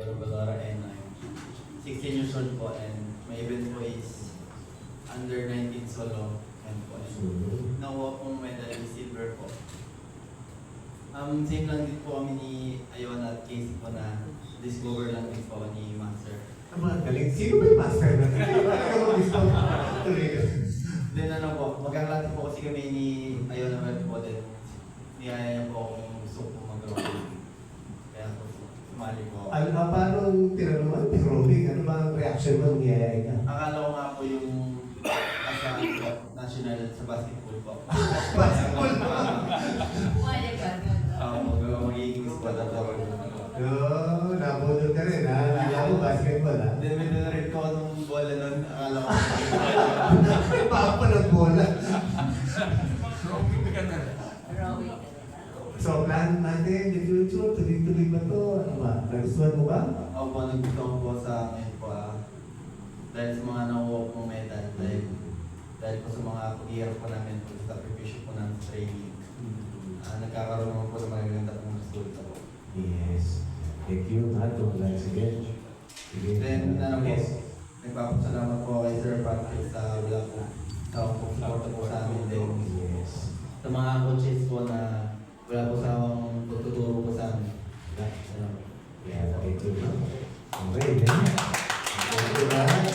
Robalora and I'm 16 years old po and my event po is under 19 solo and po. Nakuha pong medal is silver po. Same lang din po kami ni Iona at Casey po na discover lang din po ni Master. Ang galing. Sino ba yung master na? Then ano po, magkakalati po kasi kami ni Iona Red po din. Niyaya niya po akong gusto po mag-rowing. Kaya po, sumali po. Ano ba, paano tinanungan? Rowing, ano ba ang reaction mo nung niyayay ka? Akala ko nga po yung asa national sa basketball po. Basketball pa! Magiging squad at ako. Oo, nabudol ka rin ha? Alam mo, basketball ha? Then may na-read ko nung bola nun, akala ko. May papa ng bola. So, plan natin, the future, tuloy-tuloy ba ito? Ano ba? Nagustuhan mo ba? Ako po, naggusto po sa ngayon po dahil sa mga nakuha pong medal, dahil po sa mga pag-iarap po namin po sa sakripisyo po ng training. Nagkakaroon naman po ng magaganda pong resulta po. Yes. Thank you, Matt. Once again. Then, nagpapasalamat po kay Sir Patrick sa wala po. Sa support po sa amin din. Yes. Sa mga coaches po na wala po sa akong tututuro po sa amin. Yeah, thank you. Okay, then. Thank you, Matt.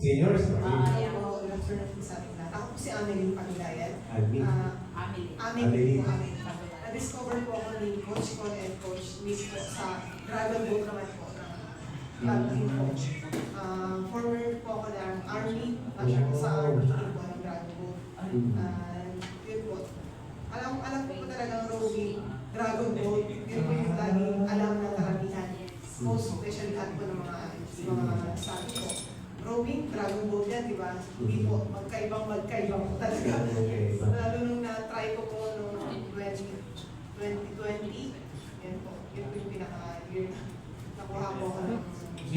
Seniors? Ako po si Amelie Pangilinan. Alvin. Amelie po kami. Na-discover po ako ni Coach Con and Coach Miss po sa Dragon Boat naman po ng club team po. Former po ako ng Army, sa Army team po ng Dragon Boat. Yun po. Alam ko po talagang rowing, Dragon Boat, yun po yung laging alam ng karamihan. Most especially lahat po ng mga sabi ko. Rowing, Dragon Boat yan, di ba? Hindi po, magkaibang po talaga. Lalo nung na-try ko po noong 2020, yan po, yun po yung pinaka-year na nakuha po ako ng...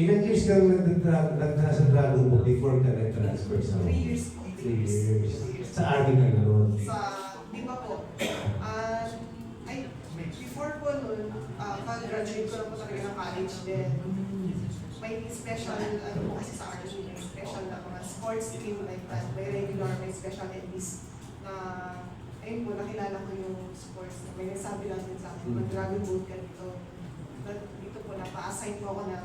Ilan years kang nasa Dragon Boat before ka nag-transfer sa... 3 years po. 3 years. Sa Army ka gano'n? Di ba po? Before po noon, pag-graduate ko na po talaga ng college, then may special, po kasi sa Army, may special na mga sports team like that, may regular, may special enlist na, ayun po, nakilala ko yung sports na may nagsabi lang din sa akin, mag-Dragon Boat ka dito. Dito po, napa-assign po ako ng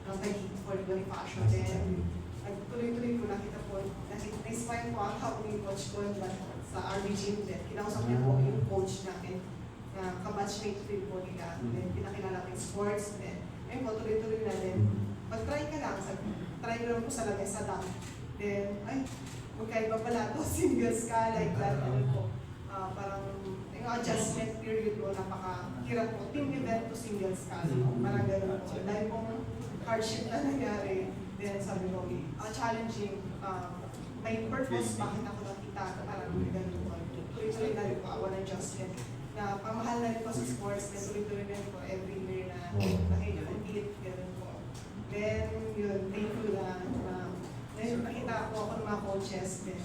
Taguig for Bonifacio. Then, nagtuloy-tuloy po nakita po, na-inspire po ako yung coach ko sa Army gym din. Kinausap niya po yung coach namin, na kabatchmate po nila. Then, pinakilala ko yung sports. Then, ayun po, tuloy-tuloy na din. Mag-try ka lang, try ko lang po sa lagay sa dunk. Then, ay, magkaiba pala to, singles ka, like that. Ano po, parang, yung adjustment period po, napaka-hirap po. Team event to singles ka. So, parang gano'n po. Dahil pong hardship na nangyari, then sabi ko, challenging, may purpose, bakit ako nakita, parang gano'n po. Tuloy-tuloy na rin po, one adjustment. Na pamahal na rin po sa sports, then tuloy-tuloy na rin po every year na nakikita-compete, gano'n po. Then, yun, thankful na nakita ko ako ng mga coaches, then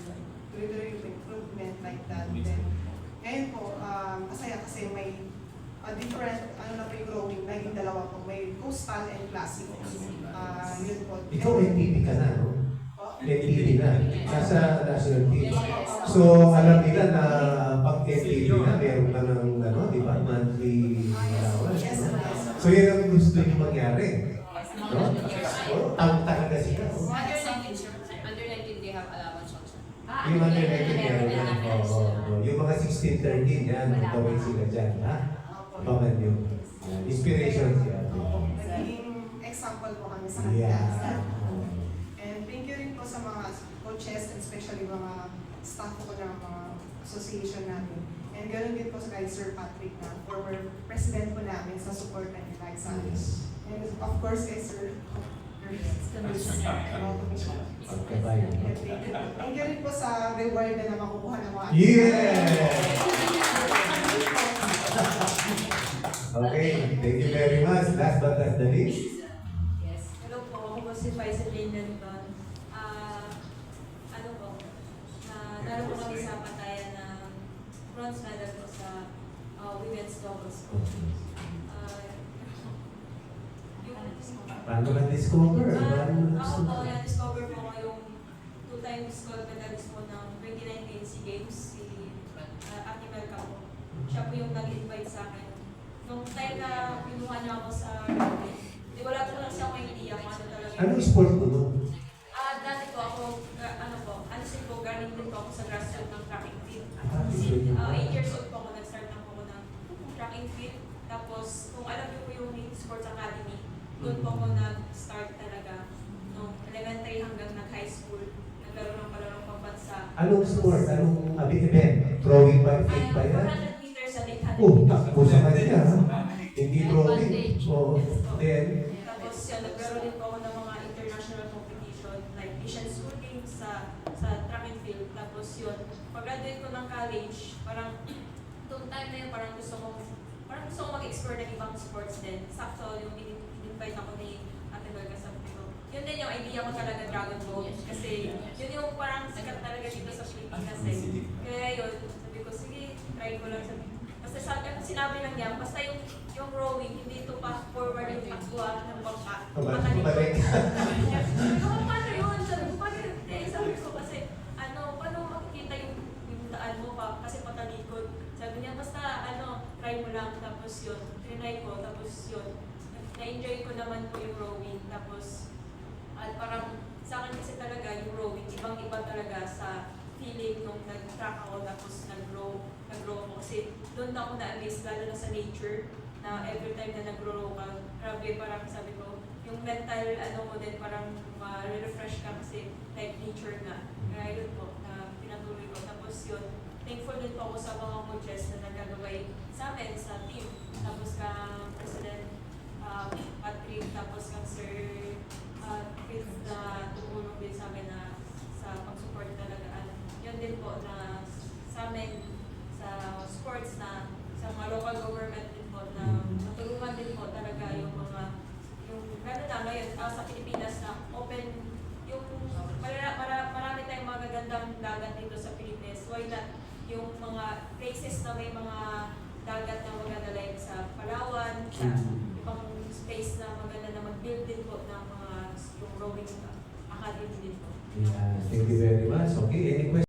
tuloy-tuloy yung improvement like that. Then, ngayon po, masaya kasi may different, na po yung rowing, naging dalawa po, may coastal and classic. Yun po. Ikaw NTP ka na, no? NTP na. Nasa national team. So, alam nila na pag NTP na, meron ka ng, di ba, monthly allowance. So, yan ang gusto niyo mangyari. No? Talaga sila. Under 19, they have allowance also. Yung under 19 meron yan. Yung mga 16-13 yan, magkaway sila dyan. Ha? Abangan nyo. Inspiration siya. Naging example po kami sa kanila. And thank you rin po sa mga coaches and especially mga staff ko ng mga association namin. And ganoon din po sa kay Sir Patrick na former president po namin sa support na nila sa amin. And of course kay Sir Commissioner. Thank you rin po sa reward na makukuha ng mga Okay, thank you very much. Last but not the least. Yes. Hello po, ako po si Faisal Lindenton. Naro po kami sa patayan ng bronze medal po sa women's doubles po. Paano ka discover? Paano Ako po, na-discover po ko yung 2 times gold medalist po ng 2019 SEA Games, si Ate Melka po. Siya po yung nag-invite sa akin. Nung time na pinuha niya ako sa rugby, di wala po lang siya may idea kung ano talaga. Anong sport mo doon? Dati po ako, galing din po ako sa grassroots ng track and field. Ah, 8 years old po ako, nag-start na po ako ng track and field. Tapos, kung alam niyo po yung Sports Academy, doon po ako nag-start talaga. Nung elementary hanggang nag-high school, naglaro ng palarong pambansa. Anong sport? Anong event? Throwing ba? Fake ba yan? 400 meters at 800 Oh, meters. takbo sa kanya. Hindi throwing. So, then, Tapos yun, naglaro din po ako ng mga international competition like Asian School Games sa track and field. Tapos yun, pag-graduate ko ng college, parang noong time na yun, parang gusto ko mag-explore ng ibang sports din. Sakto yung in-invite ako ni Ate Melka sa ko. Yun din yung idea ko talaga, Dragon Boat. Kasi yun yung parang sikat talaga dito sa Pilipinas eh. Kaya yun, sabi ko, sige, try ko lang. Basta sinabi lang niya, basta yung rowing, hindi ito pa forward yung takwa ng bangka. pabalik. Sabi ko, paano yun? Sabi ko, paano yun? Sabi ko kasi, paano makikita yung daan mo pa? Kasi patalikod. Sabi niya, basta try mo lang. Tapos yun, trinay ko. Tapos yun, na-enjoy ko naman po yung rowing. Tapos, at parang sa akin kasi talaga yung rowing, ibang-iba talaga sa feeling nung nag-track ako tapos nag-grow ako. Kasi doon ako na-amaze, lalo na sa nature, na every time na nag-grow ka, grabe, parang sabi ko, yung mental mo din, parang ma-refresh ka kasi like nature nga. Kaya yun po, na pinatuloy ko. Tapos yun, thankful din po ako sa mga coaches na nagagaway sa amin, sa team. Tapos kang President Patrick, tapos kang Sir Chris na tumulong din sa amin na sa pag-support talaga. Yun din po na sa amin, sa sports na sa mga local government din po na matulungan din po talaga yung mga gano'n na ngayon sa Pilipinas na open yung marami tayong mga gagandang dagat dito sa Pilipinas. Why not yung mga places na may mga dagat na maganda like sa Palawan, sa ibang space na maganda na mag-build din po ng mga yung rowing academy din po. Yeah, thank you very much. Okay, any questions?